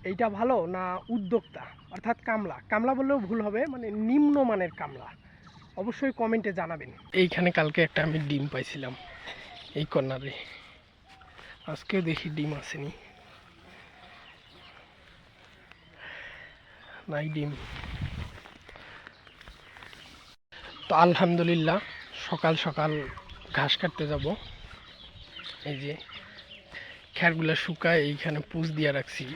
এইটা ভালো না উদ্যোক্তা অর্থাৎ কামলা? কামলা বললেও ভুল হবে, মানে নিম্নমানের কামলা। অবশ্যই কমেন্টে জানাবেন। এইখানে কালকে একটা আমি ডিম পাইছিলাম এই কর্নারে, আজকেও দেখি ডিম আসেনি, নাই ডিম। তো আলহামদুলিল্লাহ সকাল সকাল ঘাস কাটতে যাব। এই যে খ্যারগুলো শুকায় এইখানে পুষ দিয়ে রাখছি।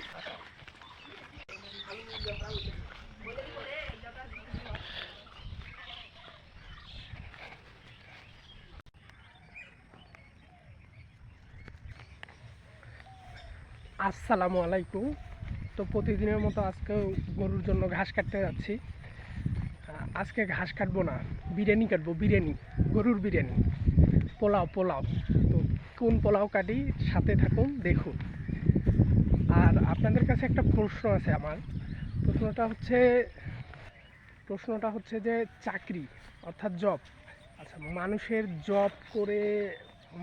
আসসালামু আলাইকুম। তো প্রতিদিনের মতো আজকেও গরুর জন্য ঘাস কাটতে যাচ্ছি। আজকে ঘাস কাটবো না, বিরিয়ানি কাটবো, বিরিয়ানি, গরুর বিরিয়ানি, পোলাও পোলাও। তো কোন পোলাও কাটি, সাথে থাকুন, দেখুন। আর আপনাদের কাছে একটা প্রশ্ন আছে আমার। প্রশ্নটা হচ্ছে যে চাকরি অর্থাৎ জব, আচ্ছা, মানুষের জব করে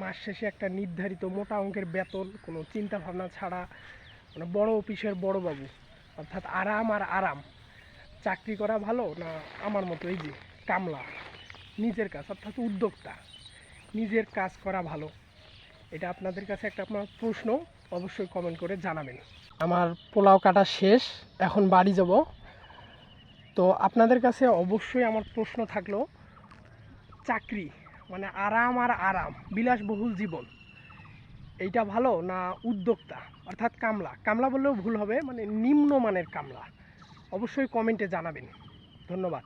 মাস শেষে একটা নির্ধারিত মোটা অঙ্কের বেতন, কোনো চিন্তা ভাবনা ছাড়া, মানে বড় অফিসের বড় বাবু, অর্থাৎ আরাম আর আরাম, চাকরি করা ভালো না আমার মতো এই যে কামলা, নিজের কাজ অর্থাৎ উদ্যোক্তা, নিজের কাজ করা ভালো? এটা আপনাদের কাছে একটা আপনার প্রশ্ন, অবশ্যই কমেন্ট করে জানাবেন। আমার পোলাও কাটা শেষ, এখন বাড়ি যাব। তো আপনাদের কাছে অবশ্যই আমার প্রশ্ন থাকলো, চাকরি মানে আরাম আর আরাম, বিলাসবহুল জীবন, এইটা ভালো না উদ্যোক্তা অর্থাৎ কামলা? কামলা বললেও ভুল হবে, মানে নিম্নমানের কামলা। অবশ্যই কমেন্টে জানাবেন। ধন্যবাদ।